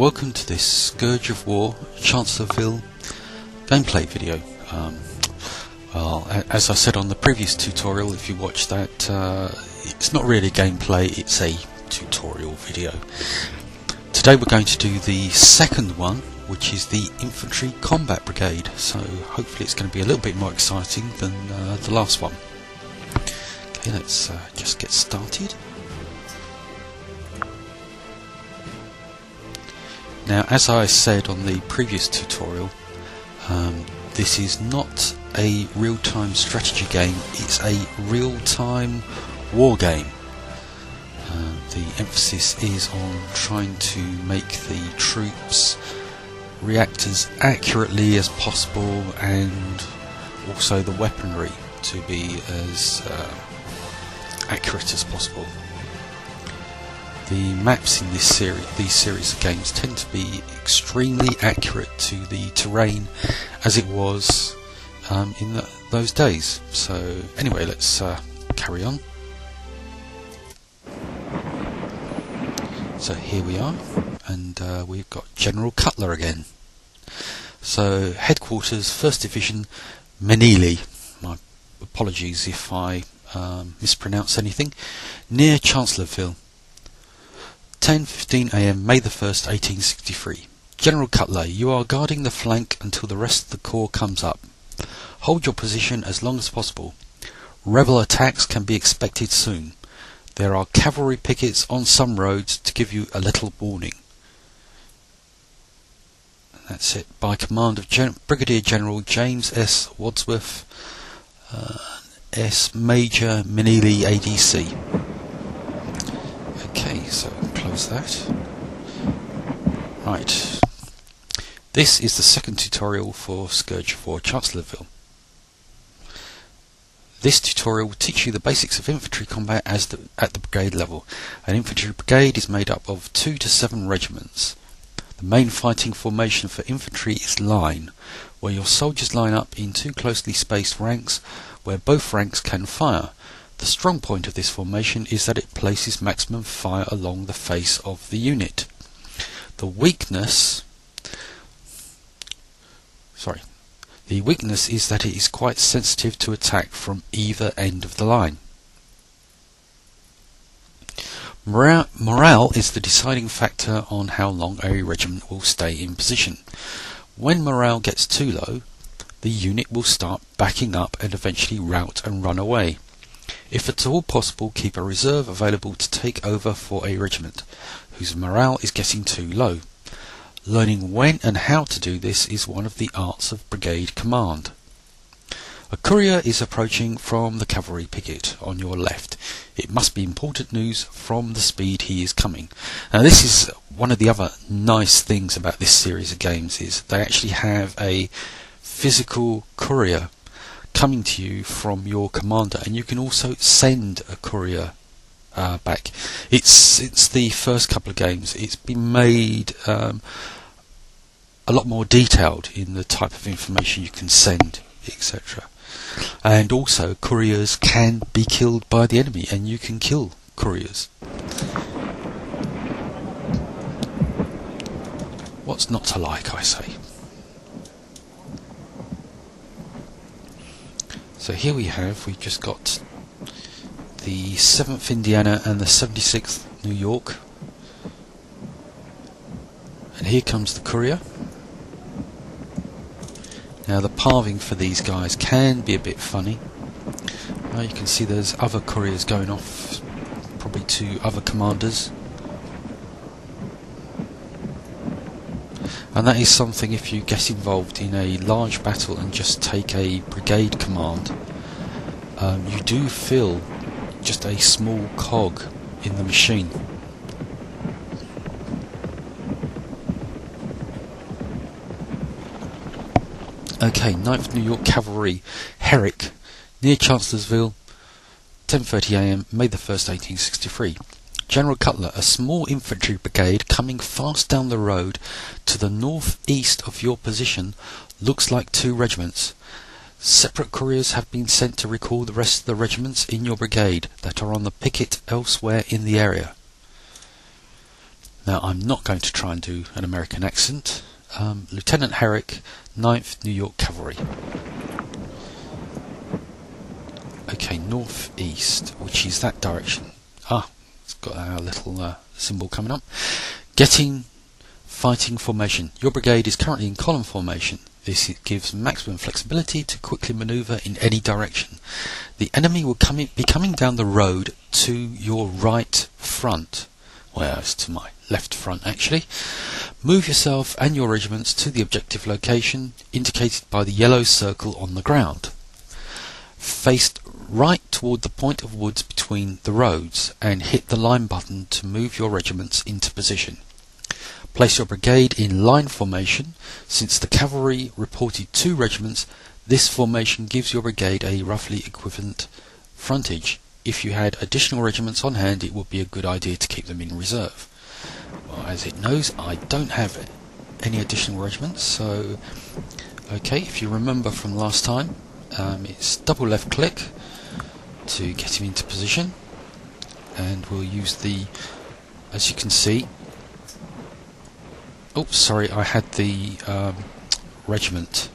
welcome to this Scourge of War Chancellorsville gameplay video. Well, as I said on the previous tutorial, if you watched that, it's not really gameplay, it's a tutorial video. Today we're going to do the second one, which is the Infantry Combat Brigade, so hopefully it's going to be a little bit more exciting than the last one. Okay, let's just get started. Now, as I said on the previous tutorial, this is not a real-time strategy game, it's a real-time war game. The emphasis is on trying to make the troops react as accurately as possible, and also the weaponry to be as accurate as possible. The maps in these series of games tend to be extremely accurate to the terrain as it was in those days. So anyway, let's carry on. So here we are, and we've got General Cutler again. So headquarters, 1st Division, Menili. My apologies if I mispronounce anything. Near Chancellorsville. 10:15 AM, May the 1st, 1863. General Cutler, you are guarding the flank until the rest of the corps comes up. Hold your position as long as possible. Rebel attacks can be expected soon. There are cavalry pickets on some roads to give you a little warning. That's it. By command of Brigadier General James S. Wadsworth, S. Major Menili ADC. Okay, so close that. Right. This is the second tutorial for Scourge for Chancellorsville. This tutorial will teach you the basics of infantry combat at the brigade level. An infantry brigade is made up of 2 to 7 regiments. The main fighting formation for infantry is line, where your soldiers line up in 2 closely spaced ranks where both ranks can fire. The strong point of this formation is that it places maximum fire along the face of the unit. The weakness is that it is quite sensitive to attack from either end of the line. Morale is the deciding factor on how long a regiment will stay in position. When morale gets too low, the unit will start backing up and eventually rout and run away. If at all possible, keep a reserve available to take over for a regiment whose morale is getting too low. Learning when and how to do this is one of the arts of brigade command. A courier is approaching from the cavalry picket on your left. It must be important news from the speed he is coming. Now, this is one of the other nice things about this series of games, is they actually have a physical courier coming to you from your commander, and you can also send a courier back. It's the first couple of games. It's been made a lot more detailed in the type of information you can send, etc. And also, couriers can be killed by the enemy, and you can kill couriers. What's not to like, I say. So here we've just got the 7th Indiana and the 76th New York. And here comes the courier. Now, the pathing for these guys can be a bit funny. You can see there's other couriers going off, probably to other commanders. And that is something, if you get involved in a large battle and just take a brigade command, you do feel just a small cog in the machine. Okay, 9th New York Cavalry, Herrick, near Chancellorsville, 10:30 AM, May the 1st, 1863. General Cutler, a small infantry brigade coming fast down the road to the northeast of your position looks like 2 regiments. Separate couriers have been sent to recall the rest of the regiments in your brigade that are on the picket elsewhere in the area. Now I'm not going to try and do an American accent. Lieutenant Herrick, 9th New York Cavalry. Okay, northeast, which is that direction. It's got our little symbol coming up. Getting fighting formation. Your brigade is currently in column formation. This gives maximum flexibility to quickly maneuver in any direction. The enemy will be coming down the road to your right front. Well, it's to my left front actually. Move yourself and your regiments to the objective location indicated by the yellow circle on the ground. Face right toward the point of woods between the roads and hit the line button to move your regiments into position. Place your brigade in line formation. Since the cavalry reported 2 regiments, this formation gives your brigade a roughly equivalent frontage. If you had additional regiments on hand, it would be a good idea to keep them in reserve. Well, as it knows, I don't have any additional regiments, so okay, if you remember from last time, it's double left click to get him into position, and we'll use the, as you can see, oh sorry, I had the regiment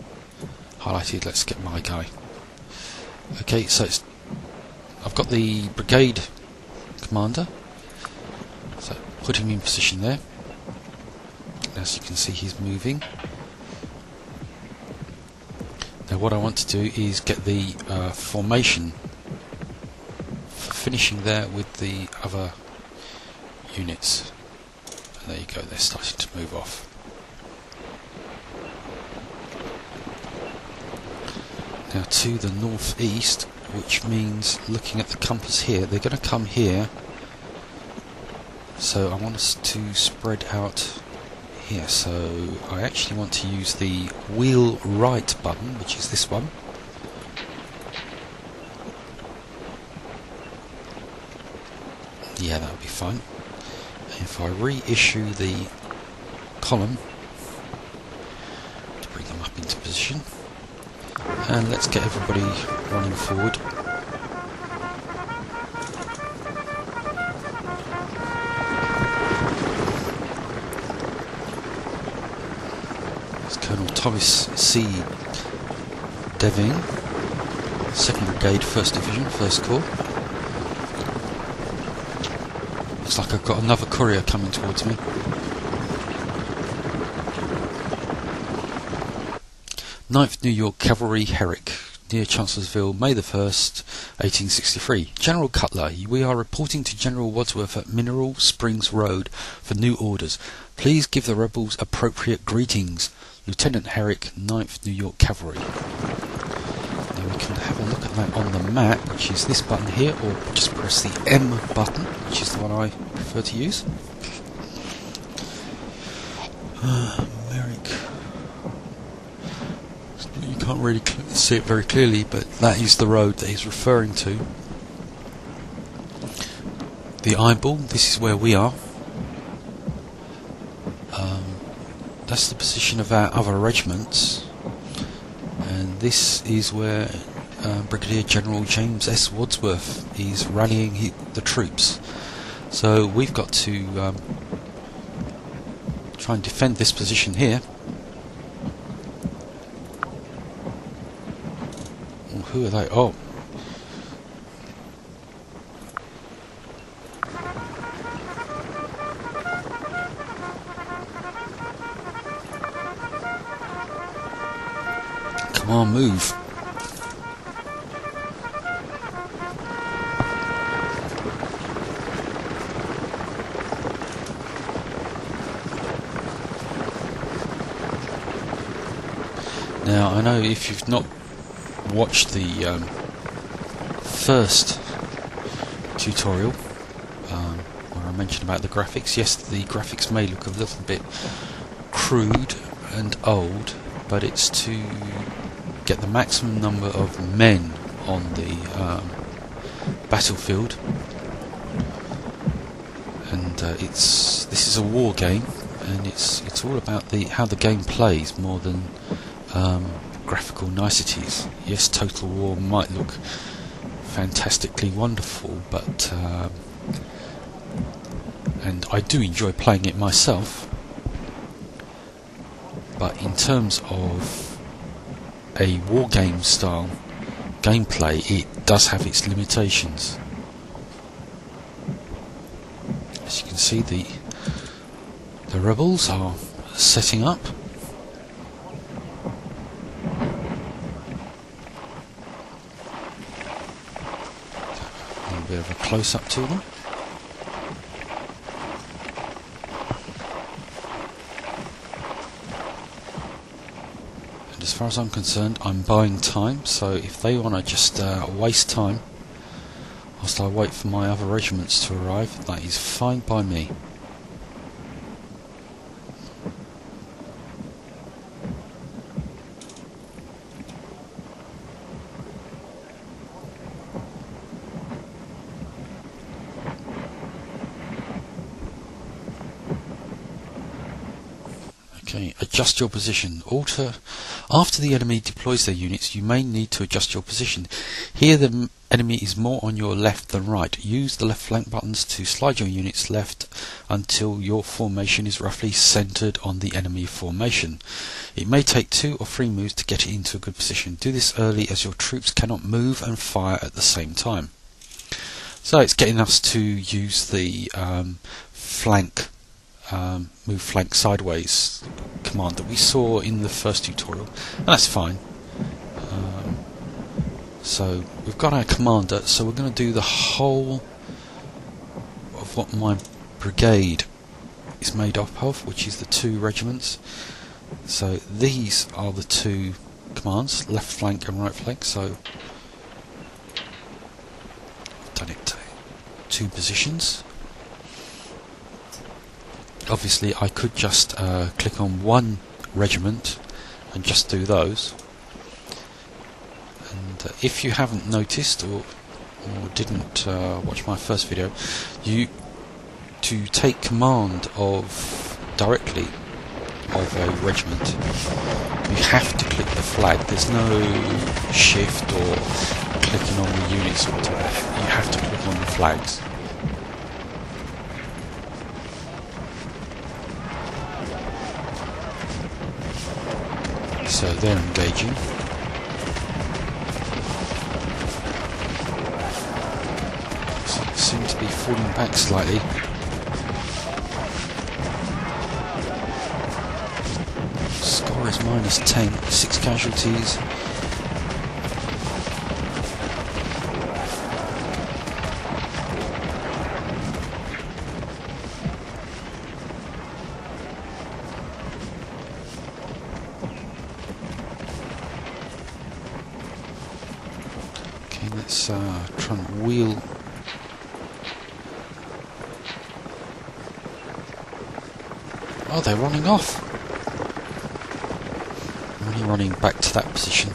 highlighted. Let's get my guy. Okay, so I've got the brigade commander, so put him in position there. As you can see, he's moving. Now what I want to do is get the formation finishing there with the other units. And there you go, they're starting to move off. Now to the northeast, which means looking at the compass here, they're going to come here. So I want us to spread out here. So I actually want to use the wheel right button, which is this one. Yeah, that would be fine. If I reissue the column to bring them up into position, and let's get everybody running forward. It's Colonel Thomas C. Deving, 2nd Brigade, 1st Division, 1st Corps. Looks like I've got another courier coming towards me. Ninth New York Cavalry, Herrick, near Chancellorsville, May the 1st, 1863. General Cutler, we are reporting to General Wadsworth at Mineral Springs Road for new orders. Please give the rebels appropriate greetings. Lieutenant Herrick, 9th New York Cavalry. Now we can have a look at that on the map, which is this button here, or just press the M button, which is the one I prefer to use. Merrick. You can't really see it very clearly, but that is the road that he's referring to. The eyeball, this is where we are. That's the position of our other regiments, and this is where Brigadier General James S. Wadsworth is rallying the troops. So we've got to try and defend this position here. Oh, who are they? Oh. Come on, move. Now, I know if you've not watched the first tutorial, where I mentioned about the graphics, yes, the graphics may look a little bit crude and old, but it's to get the maximum number of men on the battlefield, and this is a war game, and it's all about how the game plays more than graphical niceties. Yes, Total War might look fantastically wonderful, but and I do enjoy playing it myself, but in terms of a war game style gameplay, it does have its limitations. As you can see, the rebels are setting up. A little bit of a close-up to them. And as far as I'm concerned, I'm buying time, so if they want to just waste time whilst I wait for my other regiments to arrive, that is fine by me. Okay, adjust your position. After the enemy deploys their units, you may need to adjust your position. Here the enemy is more on your left than right. Use the left flank buttons to slide your units left until your formation is roughly centered on the enemy formation. It may take 2 or 3 moves to get it into a good position. Do this early as your troops cannot move and fire at the same time. So it's getting us to use the move flank sideways command that we saw in the first tutorial, and that's fine. So we've got our commander, so we're going to do the whole of what my brigade is made up of, which is the 2 regiments. So these are the 2 commands, left flank and right flank. So I've done it to 2 positions. Obviously I could just click on 1 regiment and just do those. And if you haven't noticed or didn't watch my first video, to take command directly of a regiment, you have to click the flag. There's no shift or clicking on the units or whatever. You have to click on the flags. So they're engaging. Seem to be falling back slightly. Score is -10, 6 casualties. Okay, let's try and wheel. Oh, they're running off. I'm only running back to that position.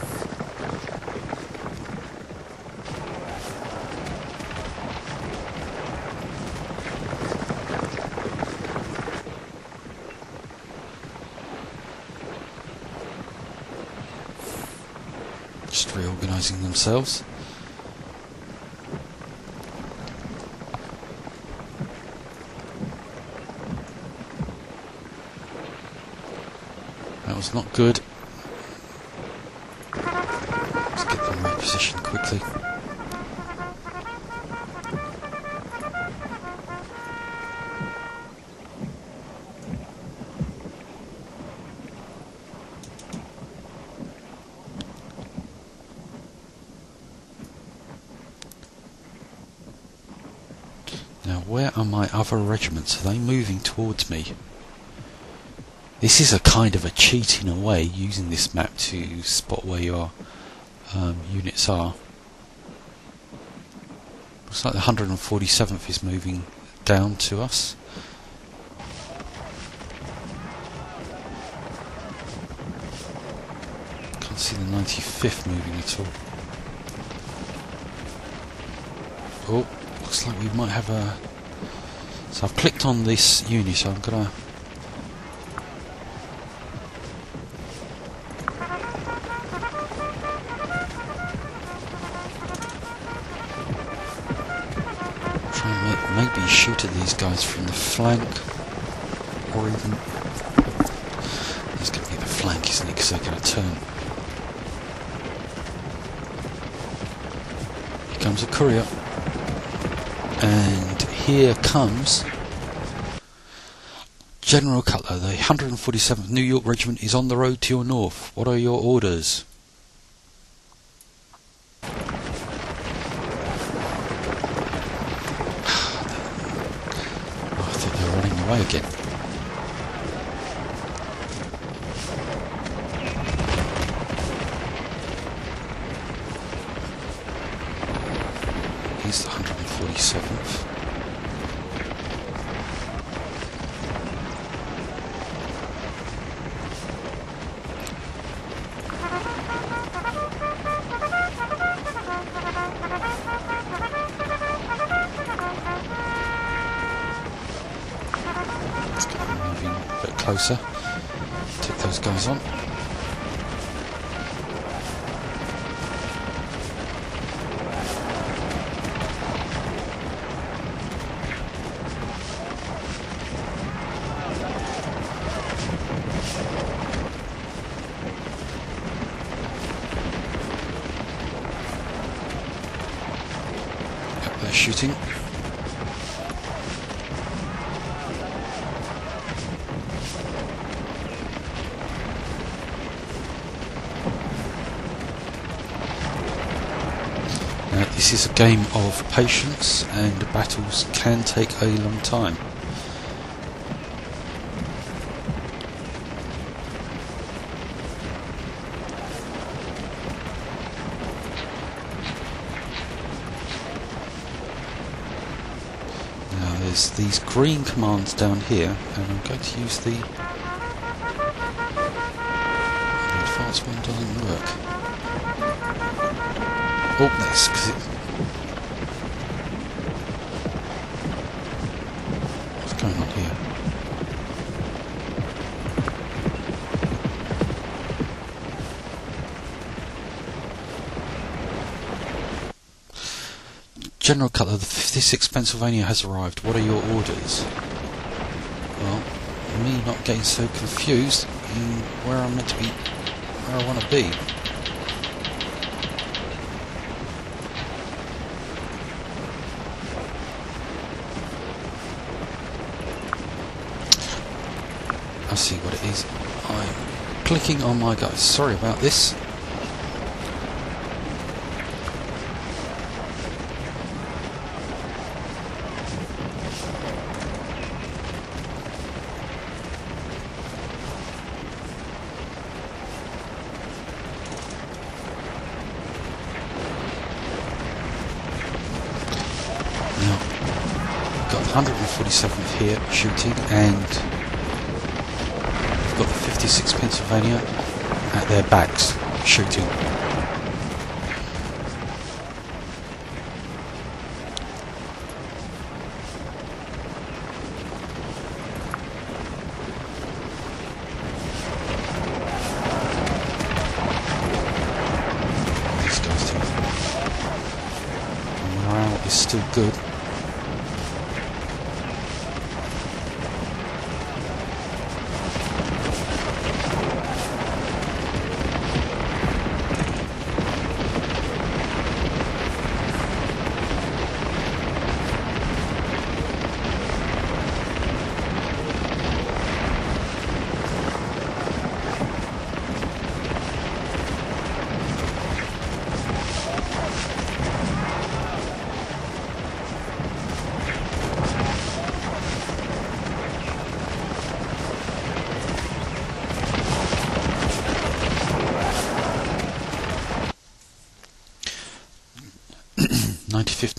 Just reorganising themselves. That was not good. Let's get them repositioned quickly. Now, where are my other regiments? Are they moving towards me? This is a kind of a cheat in a way, using this map to spot where your units are. Looks like the 147th is moving down to us. Can't see the 95th moving at all. Oh, looks like we might have a... So I've clicked on this unit, so I'm going to... Maybe shoot at these guys from the flank, or even... It's going to be the flank, isn't it? Because they're going to turn. Here comes a courier. And here comes General Cutler. The 147th New York Regiment is on the road to your north. What are your orders? Away again. He's the 147th. Closer, take those guys on. Yep, they're shooting. This is a game of patience, and battles can take a long time. Now there's these green commands down here, and I'm going to use the advanced one doesn't work. Oh, that's because it... What's going on here? General Cutler, the 56th Pennsylvania has arrived. What are your orders? Well, me not getting so confused in where I'm meant to be, where I want to be. I see what it is. I'm clicking on my guys. Sorry about this. Now, we've got the 147th here shooting, and got the 56th Pennsylvania at their backs shooting. These guys too. The morale is still good.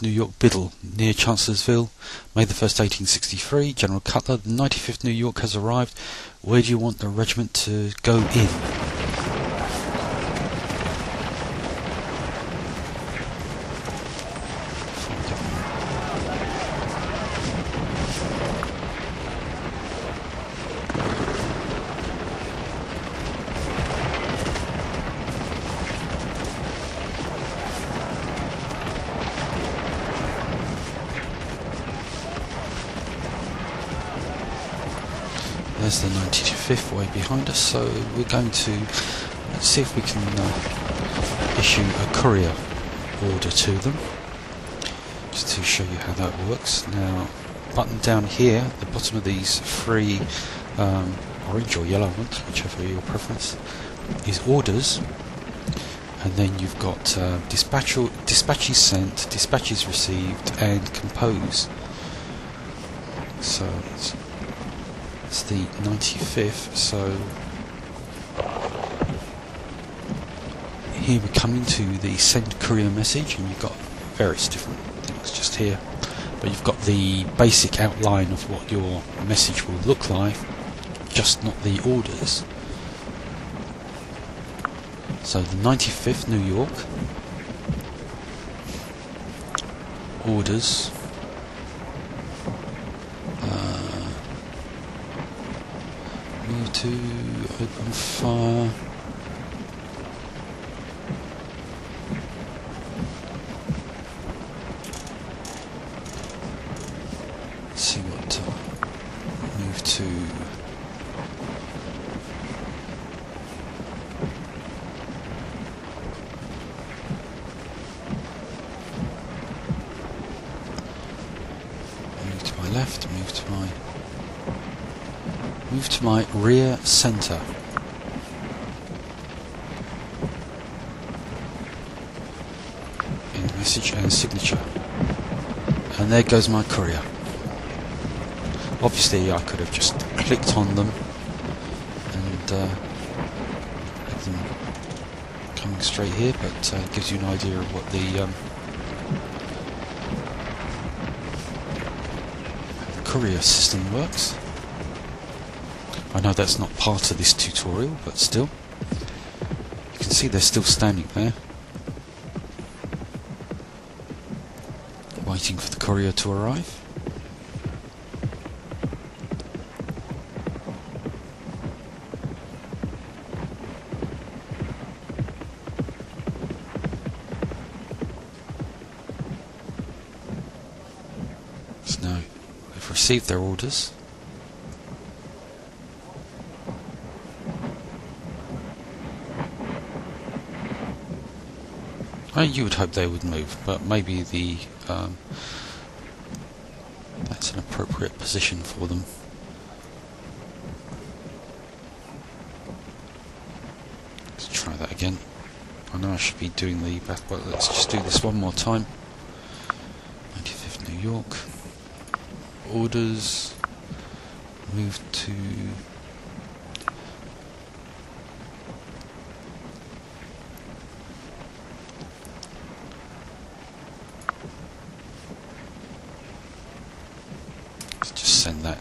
New York Biddle, near Chancellorsville, May the 1st, 1863. General Cutler, the 95th New York has arrived. Where do you want the regiment to go in? there's the 95th way behind us, so we're going to let's see if we can issue a courier order to them, just to show you how that works. Now, button down here at the bottom of these three orange or yellow ones, whichever your preference, is orders, and then you've got dispatches sent, dispatches received, and compose. So it's the 95th, so here we're coming to the send courier message, and you've got various different things just here, but you've got the basic outline of what your message will look like, just not the orders. So the 95th New York, orders, move to open fire, let's see what, move to left, move to my rear center. In message and signature. And there goes my courier. Obviously I could have just clicked on them and had them coming straight here, but it gives you an idea of what the courier system works. I know that's not part of this tutorial, but still, you can see they're still standing there, waiting for the courier to arrive. So now they've received their orders. You would hope they would move, but maybe that's an appropriate position for them. Let's try that again. I know I should be doing the back, but let's just do this one more time. 95th New York. Orders. Move to... send that.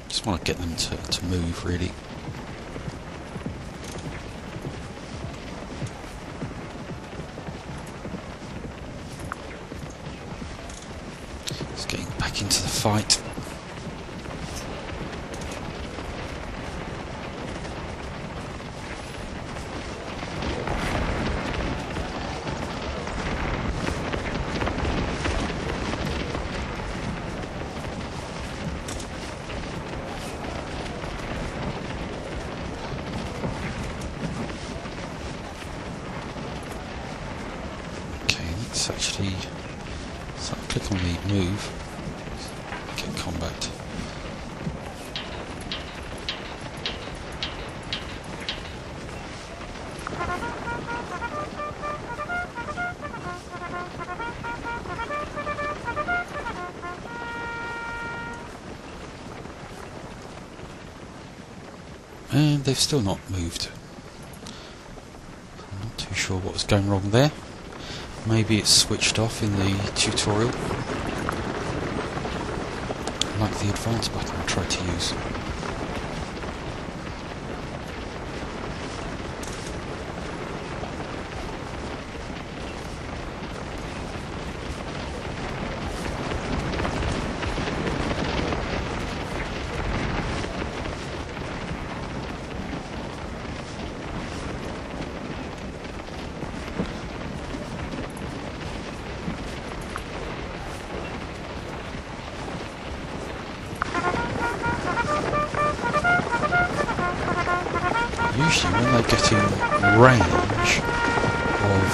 Just want to get them to move, really. Just getting back into the fight. Actually, so I'll click on the move, get combat. And they've still not moved. I'm not too sure what was going wrong there. Maybe it's switched off in the tutorial, like the advance button I tried to use. when they get in range of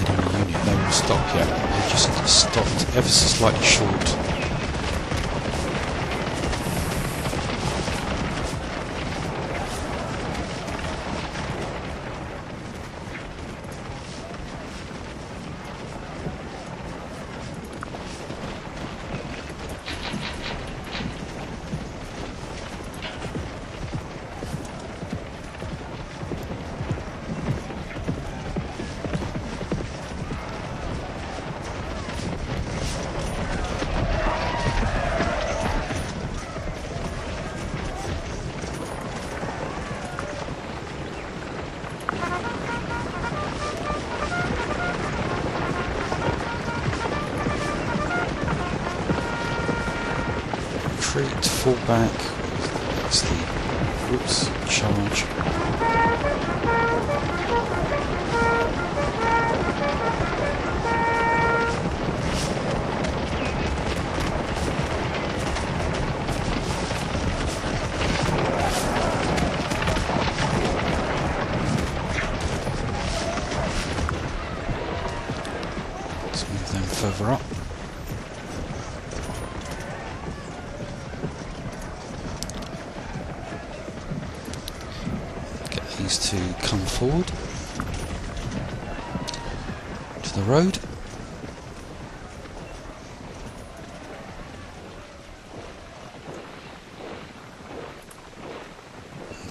an enemy unit, they will stop. Yeah, they just stopped ever so slightly short. Retreat, fall back, that's the oops, charge. Let's move them further up. To come forward to the road.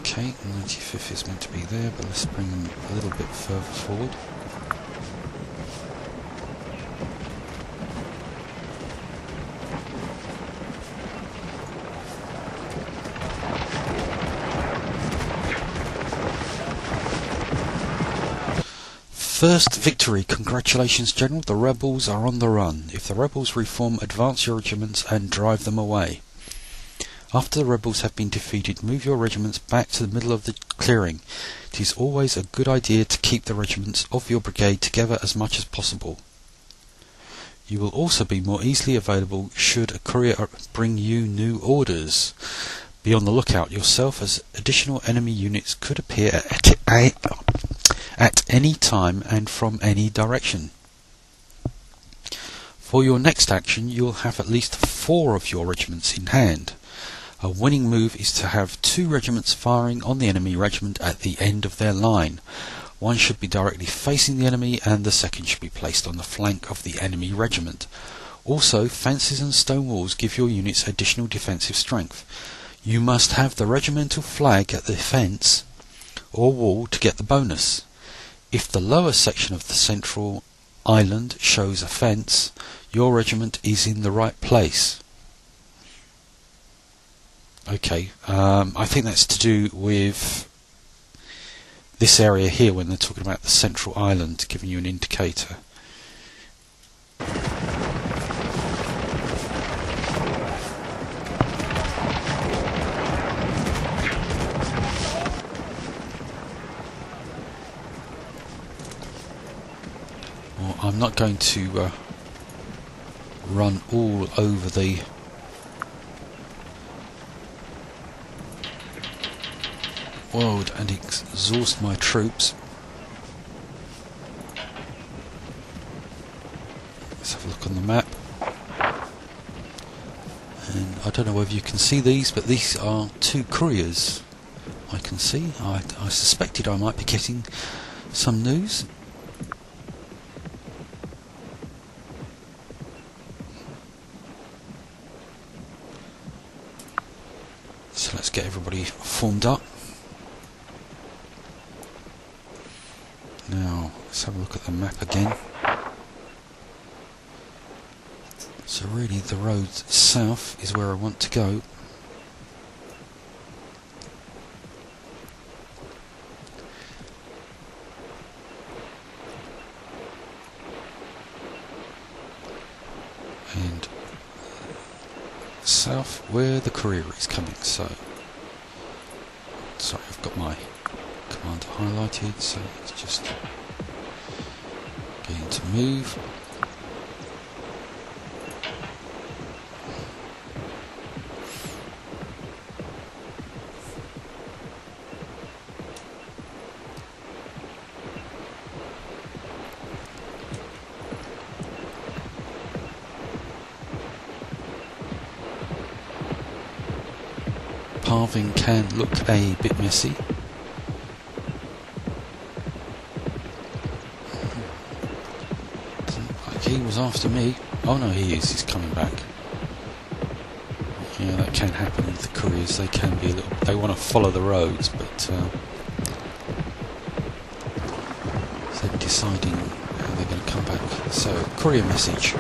Okay, 95th is meant to be there, but let's bring them a little bit further forward. First victory. Congratulations, General. The rebels are on the run. If the rebels reform, advance your regiments and drive them away. After the rebels have been defeated, move your regiments back to the middle of the clearing. It is always a good idea to keep the regiments of your brigade together as much as possible. You will also be more easily available should a courier bring you new orders. Be on the lookout yourself, as additional enemy units could appear at any time and from any direction. For your next action, you will have at least 4 of your regiments in hand. A winning move is to have 2 regiments firing on the enemy regiment at the end of their line. One should be directly facing the enemy and the second should be placed on the flank of the enemy regiment. Also, fences and stone walls give your units additional defensive strength. You must have the regimental flag at the fence or wall to get the bonus. If the lower section of the central island shows a fence, your regiment is in the right place. Okay, I think that's to do with this area here when they're talking about the central island, giving you an indicator. I'm not going to run all over the world and exhaust my troops. Let's have a look on the map. And I don't know whether you can see these, but these are 2 couriers I can see. I suspected I might be getting some news. So let's get everybody formed up. Now let's have a look at the map again. So really the road south is where I want to go. And south where the Courier is coming. So sorry, I've got my commander highlighted, so it's just going to move. pathing can look a bit messy. Like he was after me. Oh no, he is. He's coming back. Yeah, that can happen with the couriers. They can be a little. They want to follow the roads, but they're deciding how they're going to come back. So, courier message.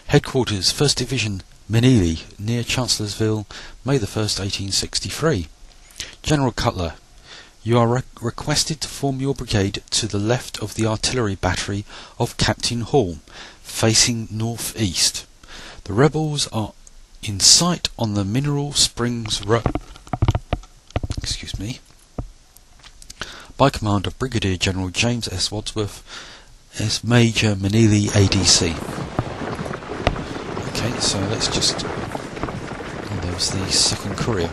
Headquarters, 1st Division, Menili, near Chancellorsville, May the 1st, 1863. General Cutler, you are requested to form your brigade to the left of the artillery battery of Captain Hall, facing north-east. The rebels are in sight on the Mineral Springs Road. Excuse me. By command of Brigadier General James S. Wadsworth, as Major Menili ADC. Okay, so let's just... Oh, there was the 2nd Courier.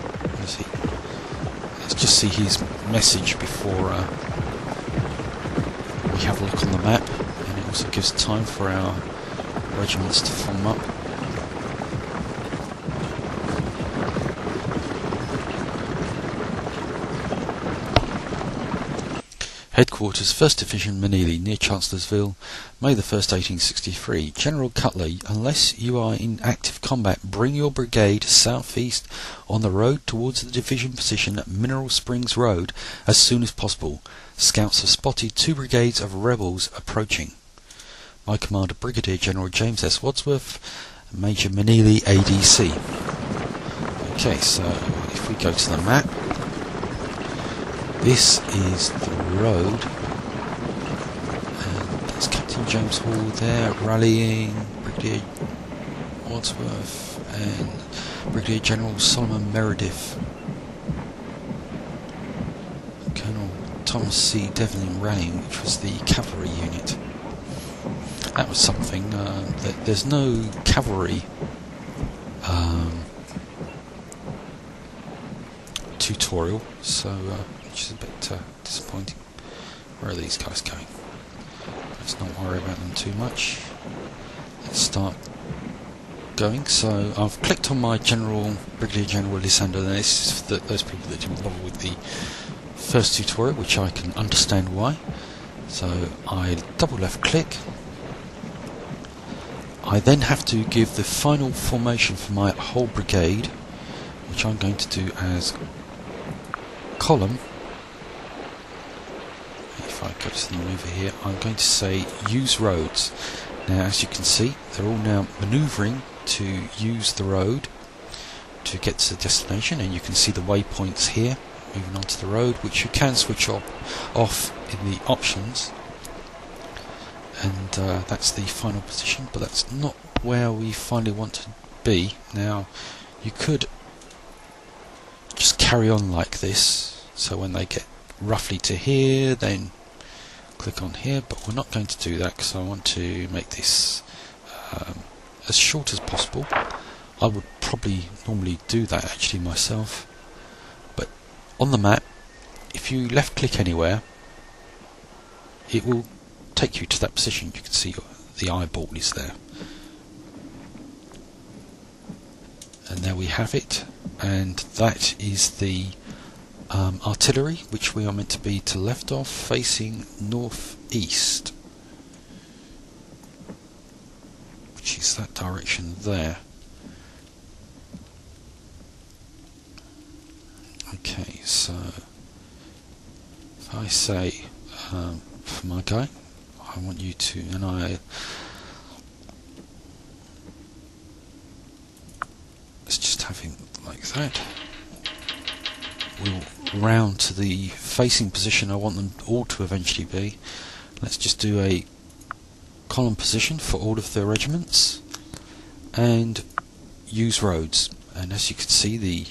Let's just see his message before we have a look on the map, and it also gives time for our regiments to form up. Headquarters, 1st Division, Menili, near Chancellorsville, May the 1st, 1863. General Cutler, unless you are in active combat, bring your brigade southeast on the road towards the division position at Mineral Springs Road as soon as possible. Scouts have spotted 2 brigades of rebels approaching. By command of Brigadier General James S. Wadsworth, Major Menili ADC. Okay, so if we go to the map, this is the road, and that's Captain James Hall there rallying Brigadier Wadsworth and Brigadier General Solomon Meredith, Colonel Thomas C. Devlin rallying, which was the cavalry unit. That was something. There's no cavalry tutorial, so which is a bit disappointing. Where are these guys going? Let's not worry about them too much. Let's start going. So I've clicked on my Brigadier General Lysander. This is for those people that didn't bother with the first tutorial, which I can understand why. So I double left click. I then have to give the final formation for my whole brigade, which I'm going to do as column. If I go to the maneuver here, I'm going to say use roads. Now, as you can see, they're all now manoeuvring to use the road to get to the destination, and you can see the waypoints here moving onto the road, which you can switch off in the options. And that's the final position, but that's not where we finally want to be. Now, you could just carry on like this, so when they get roughly to here, then click on here, but we're not going to do that because I want to make this as short as possible. I would probably normally do that actually myself, but on the map, if you left click anywhere, it will take you to that position. You can see the eyeball is there, and there we have it, and that is the artillery, which we are meant to be to left of, facing north-east, which is that direction there. Okay, so if I say for my guy, I want you to, and let's just have him like that. We'll round to the facing position I want them all to eventually be. Let's just do a column position for all of the regiments and use roads. And as you can see, the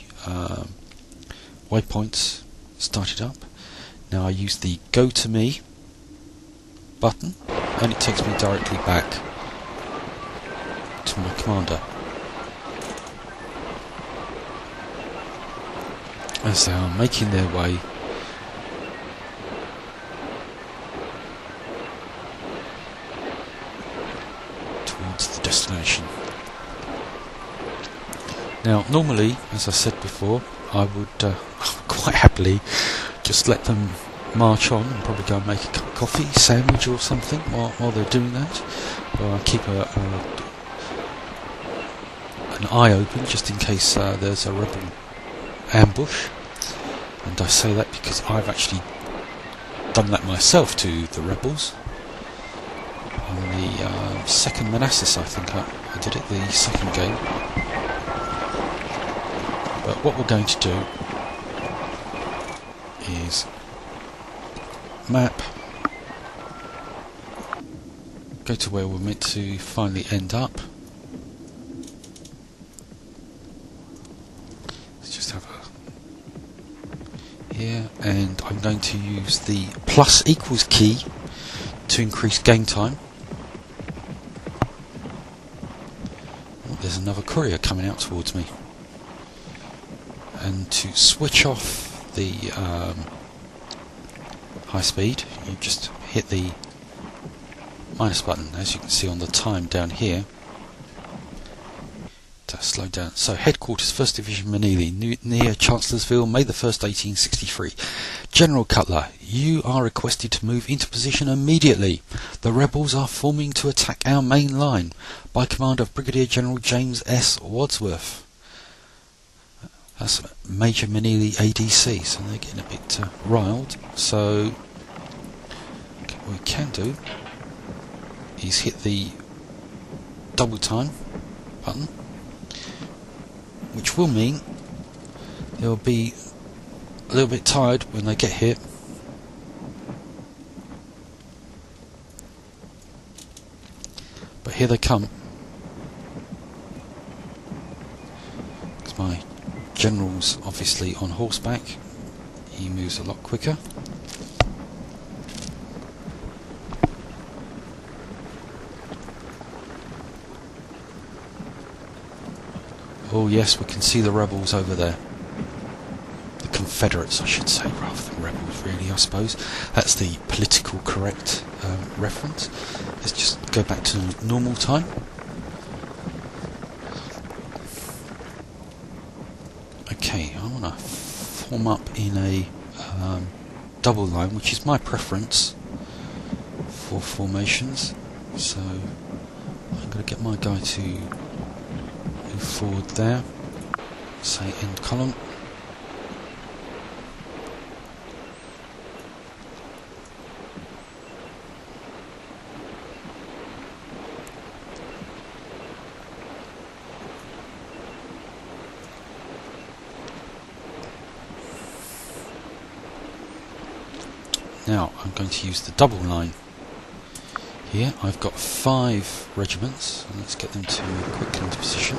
waypoints started up. Now I use the Go to Me button, and it takes me directly back to my commander. As they are making their way towards the destination. Now, normally, as I said before, I would quite happily just let them march on and probably go and make a cup of coffee, sandwich or something while they're doing that. But I keep an eye open just in case there's a rebel ambush. And I say that because I've actually done that myself to the rebels. On the second Manassas, I think I did it, the second game. But what we're going to do is map, go to where we're meant to finally end up. Let's just have a here, and I'm going to use the += key to increase game time. Oh, there's another courier coming out towards me. And to switch off the high speed, you just hit the minus button, as you can see on the time down here, to slow down. So, headquarters, 1st Division Manili, near Chancellorsville, May the 1st, 1863. General Cutler, you are requested to move into position immediately. The rebels are forming to attack our main line, by command of Brigadier General James S. Wadsworth. That's Major Manili ADC, so they're getting a bit riled. So what we can do is hit the double time button, which will mean they'll be a little bit tired when they get hit. But here they come. It's my general's obviously on horseback. He moves a lot quicker. Oh yes, we can see the rebels over there. The Confederates, I should say, rather than rebels really, I suppose. That's the political correct reference. Let's just go back to normal time. Okay, I want to form up in a double line, which is my preference for formations. So I'm going to get my guy to move forward there, say end column. Now I'm going to use the double line. Here I've got 5 regiments, and let's get them to quickly into position.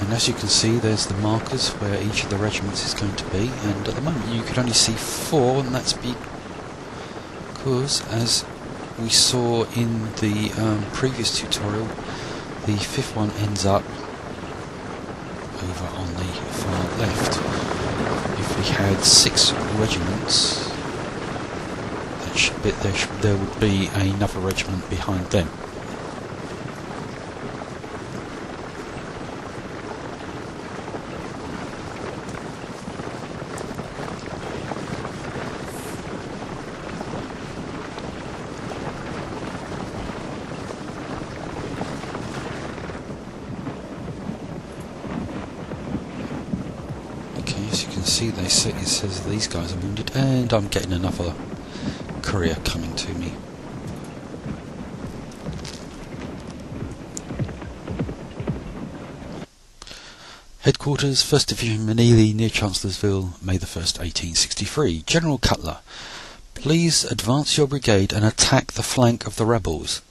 And as you can see, there's the markers where each of the regiments is going to be, and at the moment you can only see 4, and that's because, as we saw in the previous tutorial, the 5th one ends up over on the far left. If we had 6 regiments, there would be another regiment behind them. Okay, as you can see, it says these guys are wounded, and I'm getting another courier coming to me. Headquarters, 1st Division Manili, near Chancellorsville, May the 1st, 1863. General Cutler, please advance your brigade and attack the flank of the rebels.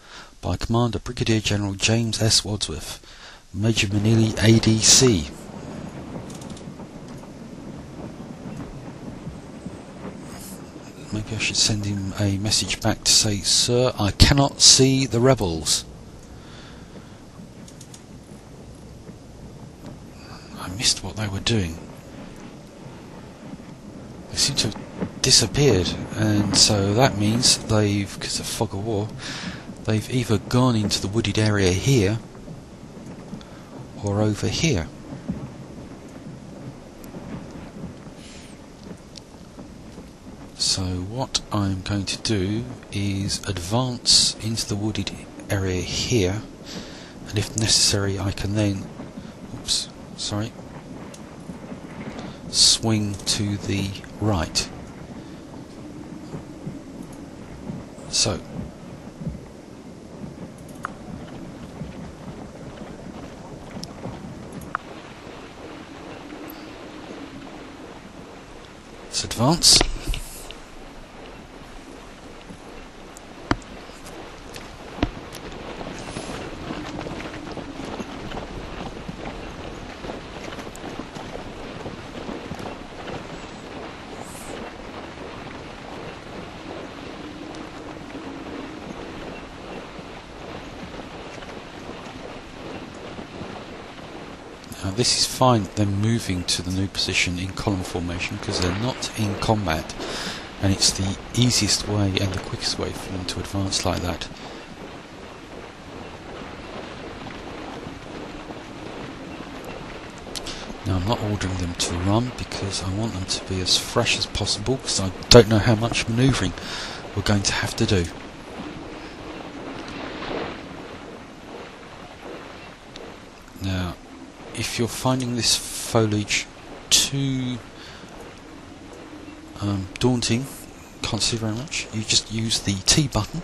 By command of Brigadier General James S. Wadsworth, Major Manili ADC. Maybe I should send him a message back to say, sir, I cannot see the rebels. I missed what they were doing. They seem to have disappeared, and so that means they've, because of fog of war, they've either gone into the wooded area here, or over here. So what I'm going to do is advance into the wooded area here, and if necessary I can then swing to the right. So let's advance. Now this is fine, them moving to the new position in column formation because they're not in combat, and it's the easiest way and the quickest way for them to advance like that. Now I'm not ordering them to run because I want them to be as fresh as possible, because I don't know how much manoeuvring we're going to have to do. Now if you're finding this foliage too daunting, can't see very much, you just use the T button,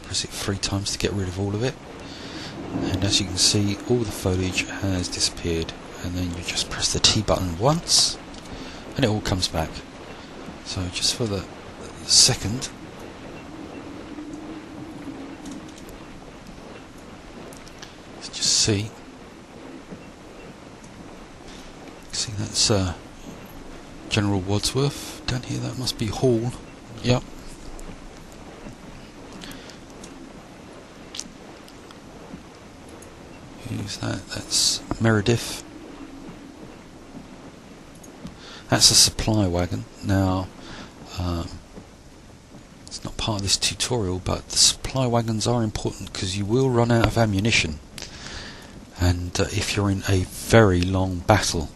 press it 3 times to get rid of all of it, and as you can see all the foliage has disappeared, and then you just press the T button once and it all comes back. So just for the second, see that's General Wadsworth down here. That must be Hall. Yep. Who's that? That's Meredith. That's a supply wagon. Now it's not part of this tutorial, but the supply wagons are important because you will run out of ammunition. And if you're in a very long battle,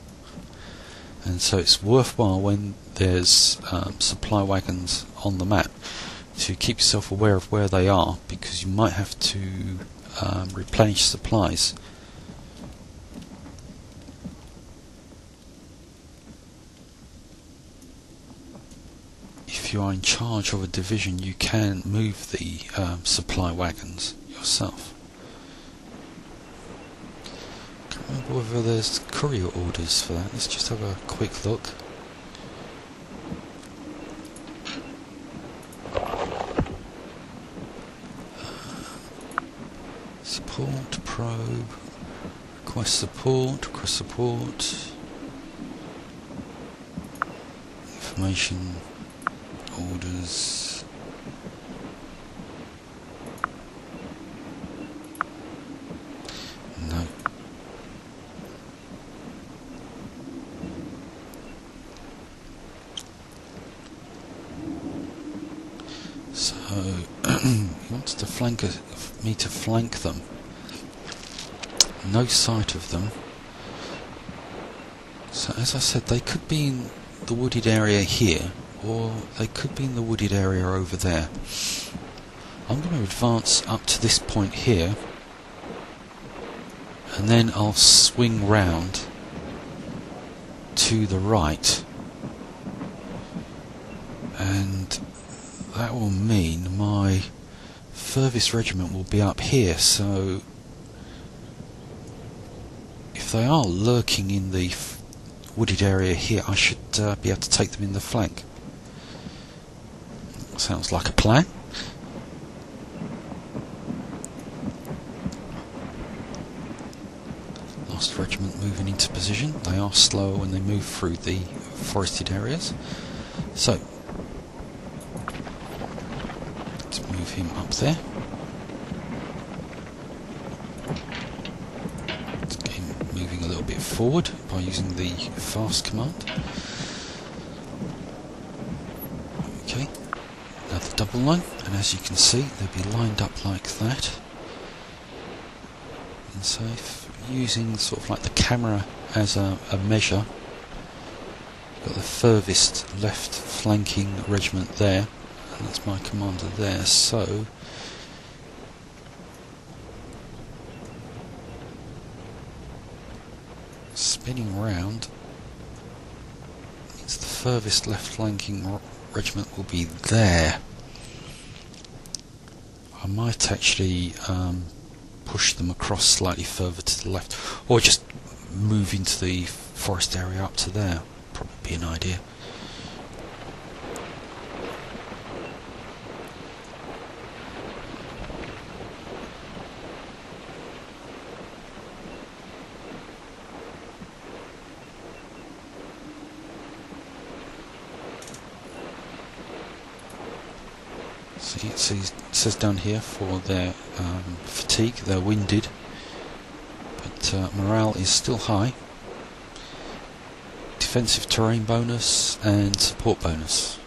and so it's worthwhile when there's supply wagons on the map to keep yourself aware of where they are, because you might have to replenish supplies. If you are in charge of a division, you can move the supply wagons yourself. Remember whether there's courier orders for that. Let's just have a quick look. Support, probe, request support, information, orders. No. So he wants to me to flank them. No sight of them. So as I said, they could be in the wooded area here, or they could be in the wooded area over there. I'm going to advance up to this point here, and then I'll swing round to the right, and that will mean my furthest regiment will be up here. So if they are lurking in the wooded area here, I should be able to take them in the flank. Sounds like a plan. Last regiment moving into position. They are slower when they move through the forested areas. So let's move him up there. Let's get him moving a little bit forward by using the fast command. Okay, another double line, and as you can see they'll be lined up like that. And so if using sort of like the camera as a measure, got the furthest left flanking regiment there, and that's my commander there, so spinning round means the furthest left flanking regiment will be there. I might actually push them across slightly further to the left, or just move into the forest area up to there. Probably be an idea. See, it says down here for their fatigue, they're winded, but morale is still high. Defensive terrain bonus and support bonus.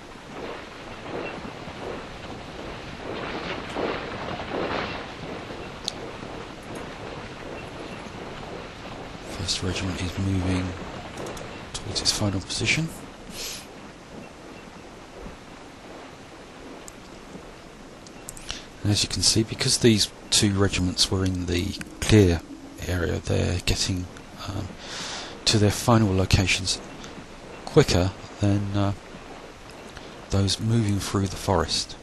First regiment is moving towards its final position. And as you can see, because these two regiments were in the clear area, they're getting to their final locations quicker than those moving through the forest.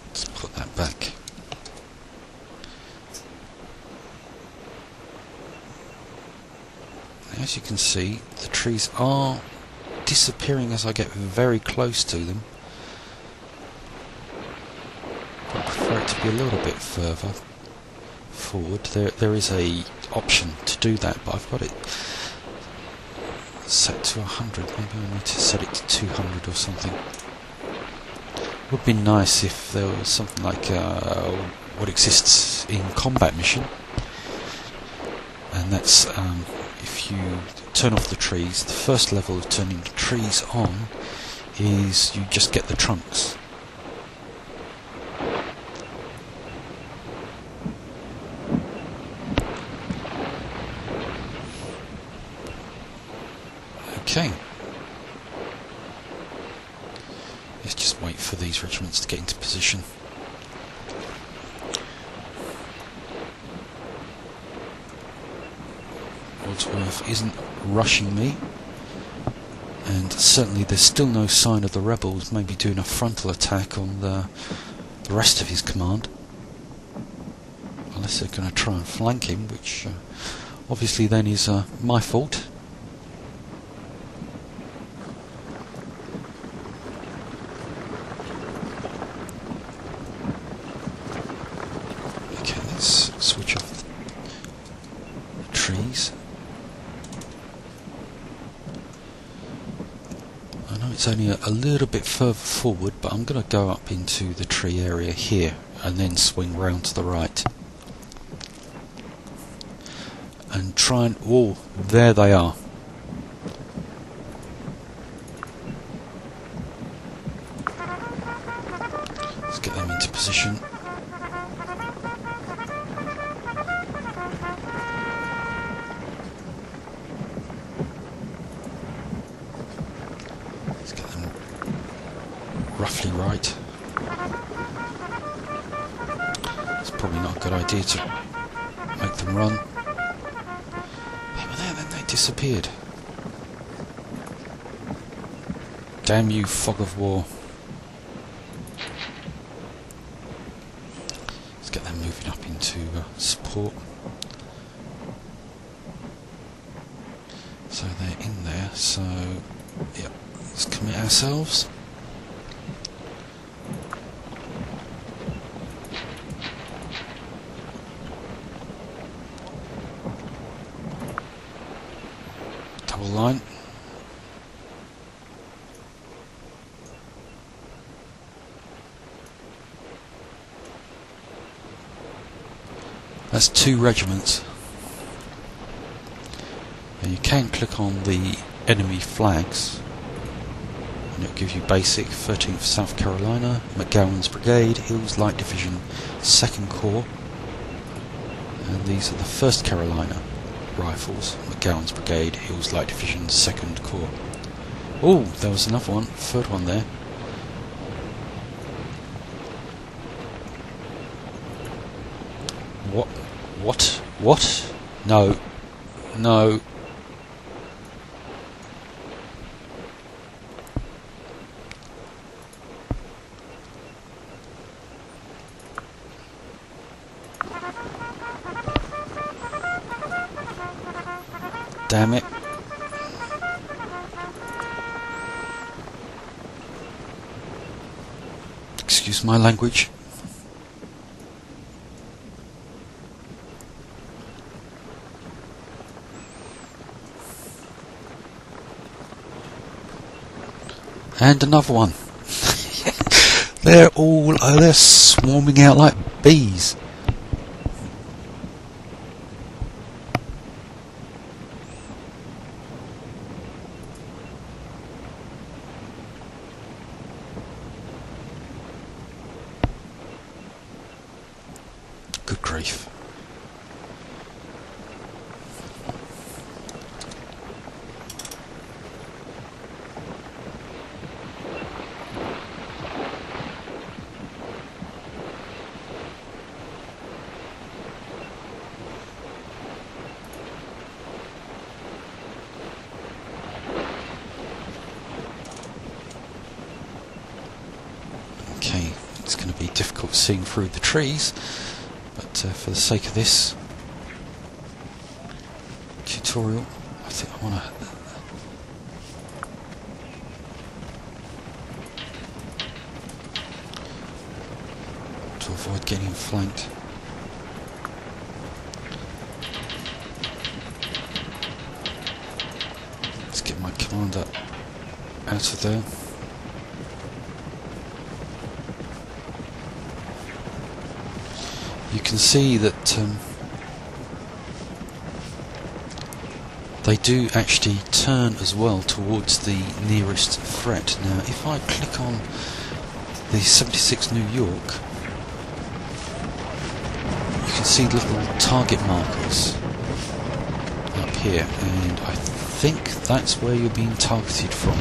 Let's put that back. As you can see, the trees are disappearing as I get very close to them. I prefer it to be a little bit further forward. There is a option to do that, but I've got it set to 100. Maybe I need to set it to 200 or something. It would be nice if there was something like what exists in combat mission, and that's if you turn off the trees, the first level of turning the trees on is you just get the trunks. Okay. Let's just wait for these regiments to get into position. Wadsworth isn't rushing me, and certainly there's still no sign of the rebels maybe doing a frontal attack on the rest of his command, unless they're going to try and flank him, which obviously then is my fault. Okay, let's switch off the trees. I know it's only a little bit further forward, but I'm going to go up into the tree area here and then swing round to the right and try and... oh, there they are. Let's get them into position. Let's get them roughly right. It's probably not a good idea to make them run. They were there, then they disappeared. Damn you, fog of war. Let's get them moving up into support. So they're in there, so yep, let's commit ourselves. Double line. That's 2 regiments. Now you can click on the enemy flags and it'll give you basic 13th South Carolina, McGowan's Brigade, Hills Light Division, 2nd Corps. And these are the 1st Carolina Rifles, McGowan's Brigade, Hills Light Division, 2nd Corps. Oh, there was another one, 3rd one there. What? No. No. Damn it. Excuse my language. And another one. They're swarming out like bees. Good grief. Okay, it's going to be difficult seeing through the trees, but for the sake of this tutorial, I think I want to avoid getting flanked. Let's get my commander out of there. You can see that they do actually turn as well towards the nearest threat. Now if I click on the 76 New York, you can see little target markers up here, and I think that's where you're being targeted from.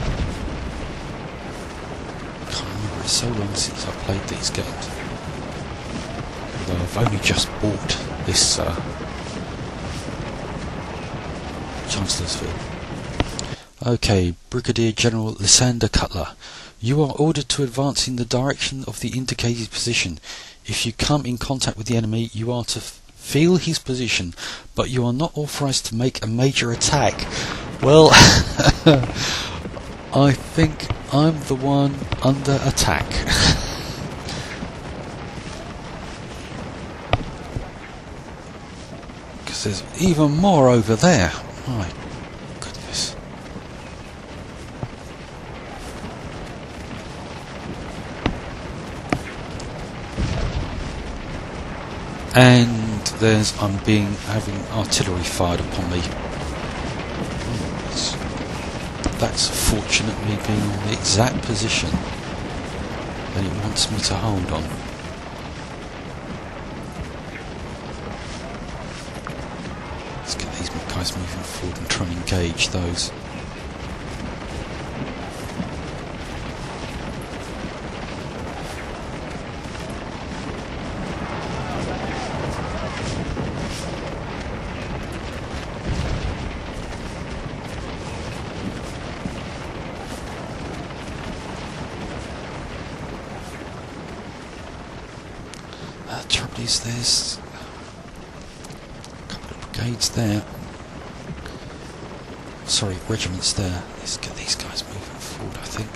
I can't remember, it's so long since I played these games. Although I've only just bought this Chancellorsville. Okay, Brigadier General Lysander Cutler. You are ordered to advance in the direction of the indicated position. If you come in contact with the enemy, you are to feel his position, but you are not authorized to make a major attack. Well, I think I'm the one under attack. Because there's even more over there. My goodness. And I'm having artillery fired upon me. That's fortunate, me being on the exact position that it wants me to hold on. Let's get these guys moving forward and try and engage those. Trouble is, there's a couple of brigades there. Sorry, regiments there. Let's get these guys moving forward, I think.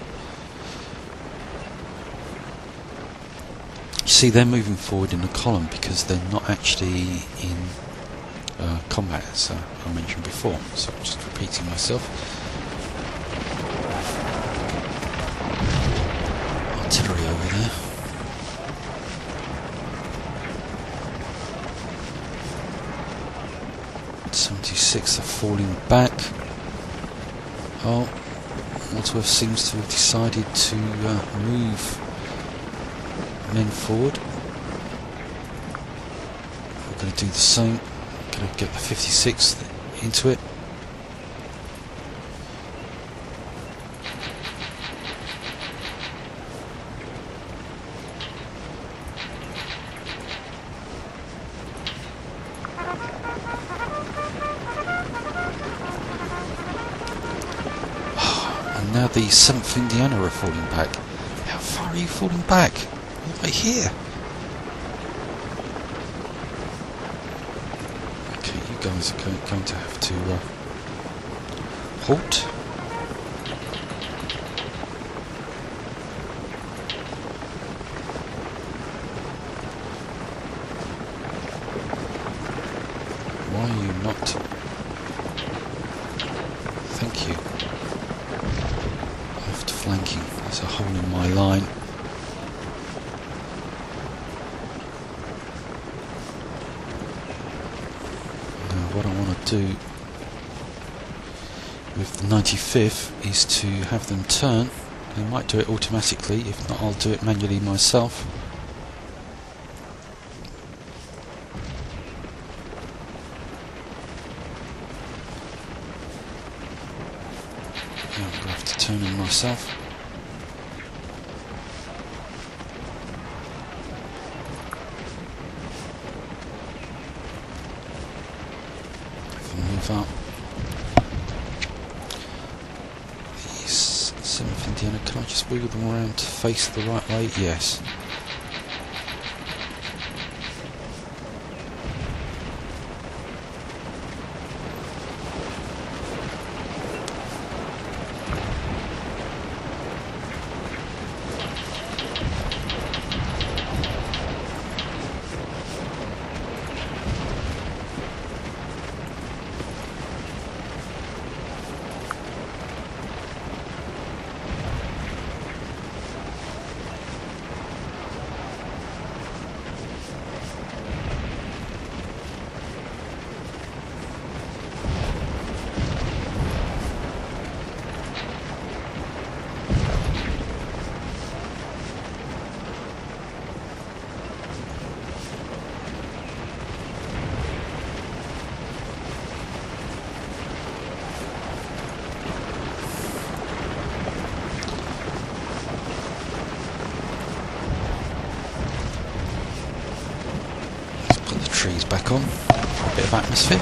You see, they're moving forward in a column because they're not actually in combat, as I mentioned before. So I'm just repeating myself. Artillery over there. Are falling back. Oh, Wadsworth seems to have decided to move men forward. We'll going to do the same. Going to get the 56th into it. Now the 7th Indiana are falling back. How far are you falling back? All the way here. Okay, you guys are going to have to halt. Why are you not? Thank you. Flanking. There's a hole in my line. Now what I want to do with the 95th is to have them turn. They might do it automatically, if not I'll do it manually myself. I'm going to have to turn in myself. If I move up. These 7th Indiana, can I just wiggle them around to face the right way? Yes. Trees back on, a bit of atmosphere.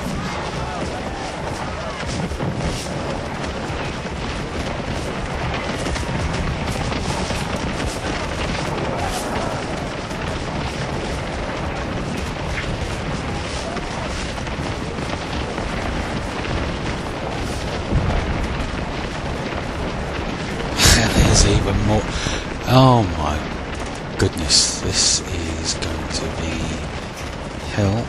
There's even more. Oh my goodness, this is going to be hell.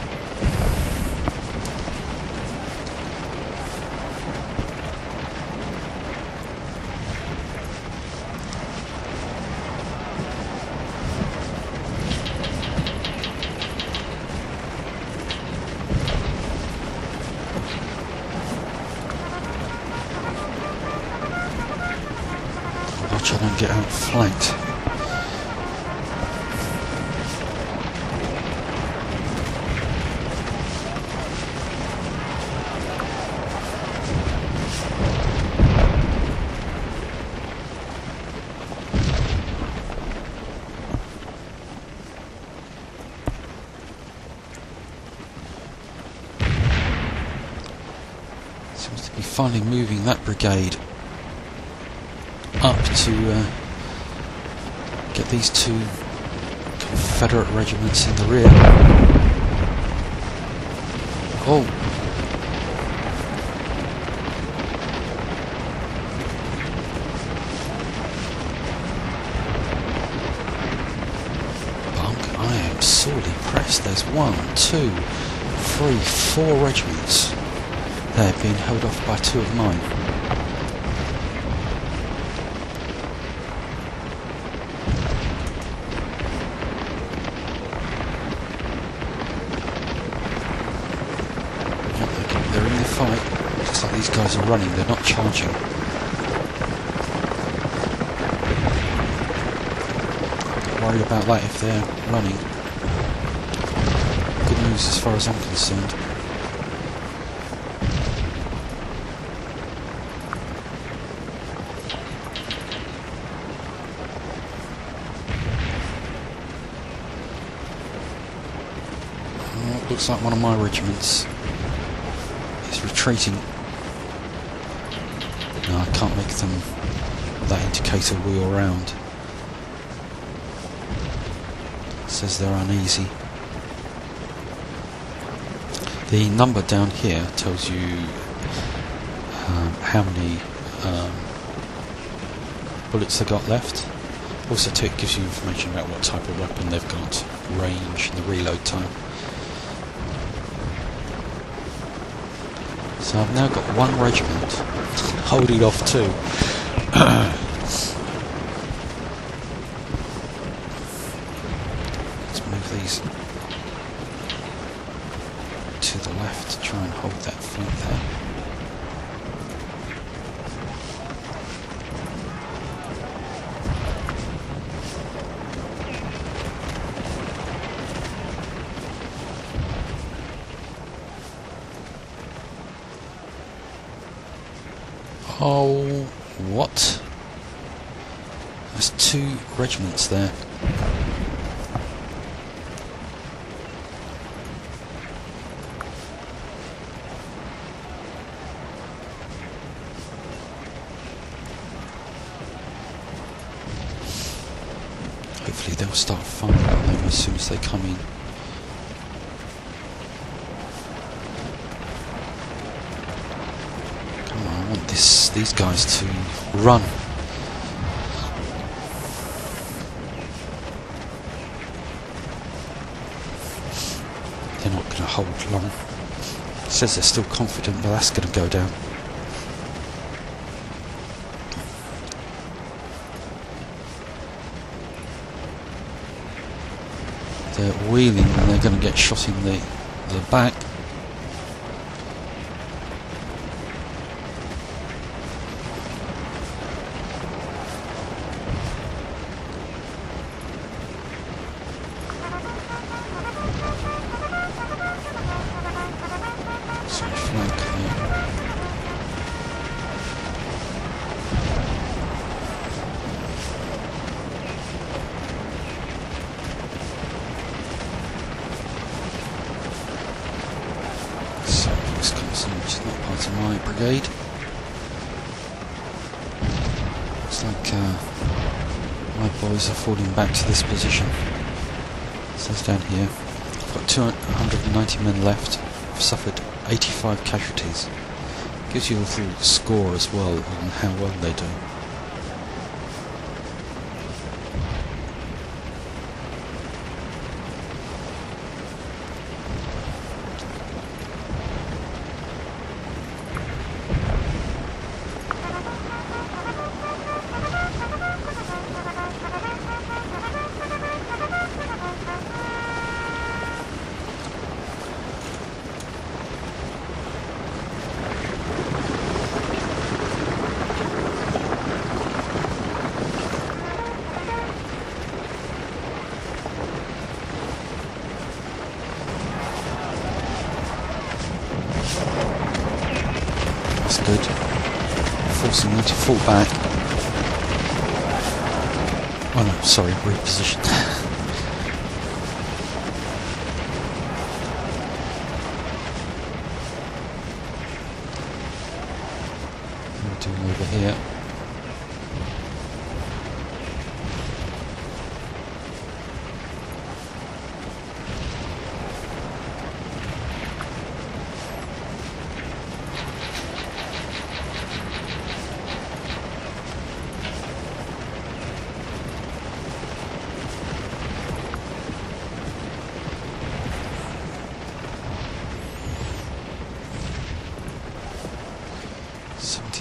Watch I don't get outflanked. Seems to be finally moving that brigade up to get these two Confederate regiments in the rear. Oh! Bunk, I am sorely pressed. There's 1, 2, 3, 4 regiments. They're being held off by 2 of mine. They're in the fight. Looks like these guys are running, they're not charging. Not worried about that if they're running. Good news as far as I'm concerned. Oh, looks like one of my regiments is retreating. No, I can't make them that indicator wheel round. It says they're uneasy. The number down here tells you how many bullets they got left. Also gives you information about what type of weapon they've got, range and the reload time. So I've now got one regiment holding off two. Let's move these to the left to try and hold that flank there. Oh, what? There's two regiments there. Hopefully they'll start firing on them as soon as they come in. Come on, I want these guys to run. They're not going to hold long. It says they're still confident, but that's going to go down. They're wheeling and they're going to get shot in the back. Sorry, flank there. Which is not part of my brigade. Looks like my boys are falling back to this position. So it's down here. I've got 290 men left. I've suffered 85 casualties. Gives you a full score as well on how well they do. Good. Forcing them to fall back. Oh no, sorry, reposition. What are we doing over here?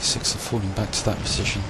Six are falling back to that position.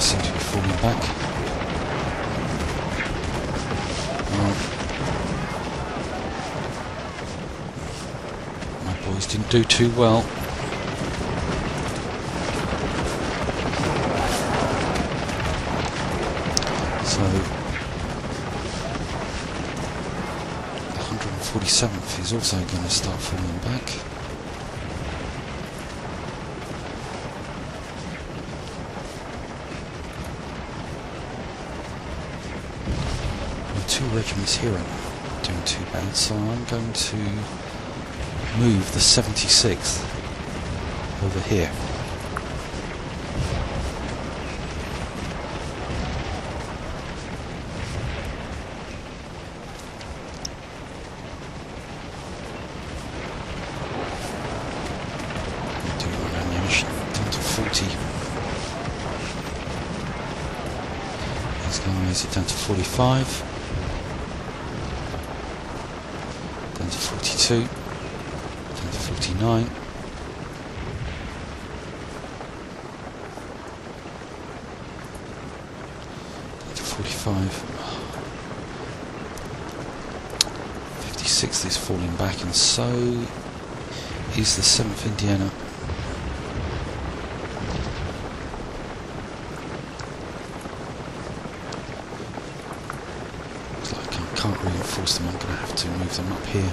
seem to be falling back. My boys didn't do too well. So the 147th is also going to start falling back. Two regiments here aren't doing too bad, so I'm going to move the 76th over here. Do run ammunition down to 40. These guys are down to 45. Down to 42, down to 49, down to 45, 56th is falling back, and so is the 7th Indiana. Can't reinforce them, I'm going to have to move them up here.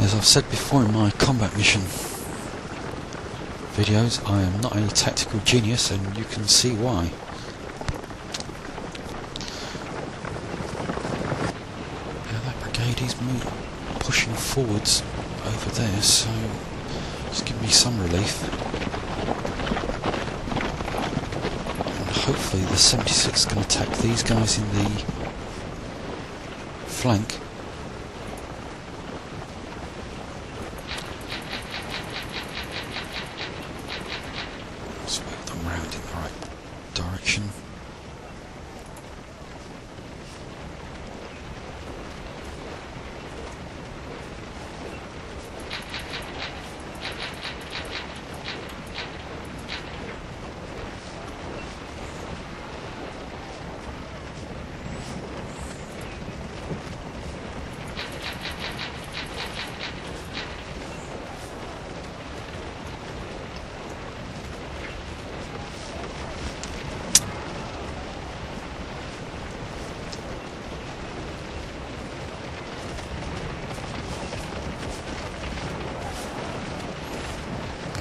As I've said before in my combat mission videos, I am not a tactical genius, and you can see why. He's pushing forwards over there, so it's giving me some relief. And hopefully the 76 is going to attack these guys in the flank. Let's move them round in the right direction.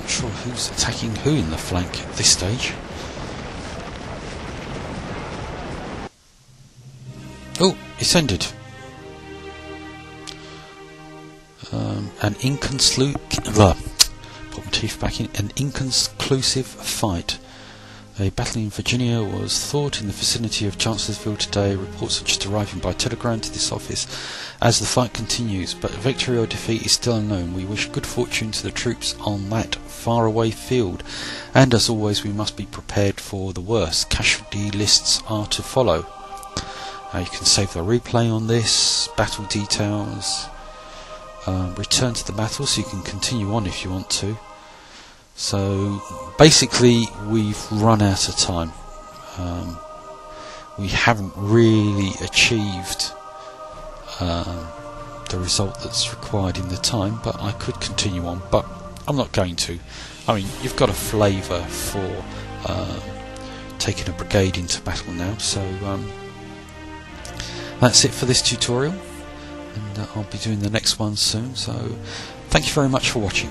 Sure who's attacking who in the flank at this stage. Oh, it's ended. An inconclusive fight. A battle in Virginia was fought in the vicinity of Chancellorsville today. Reports are just arriving by telegram to this office as the fight continues, but victory or defeat is still unknown. We wish good fortune to the troops on that faraway field, and as always we must be prepared for the worst. Casualty lists are to follow. You can save the replay on this, battle details, return to the battle so you can continue on if you want to. So basically we've run out of time. We haven't really achieved the result that's required in the time, but I could continue on, but I'm not going to. I mean, you've got a flavour for taking a brigade into battle now, so that's it for this tutorial, and I'll be doing the next one soon, so thank you very much for watching.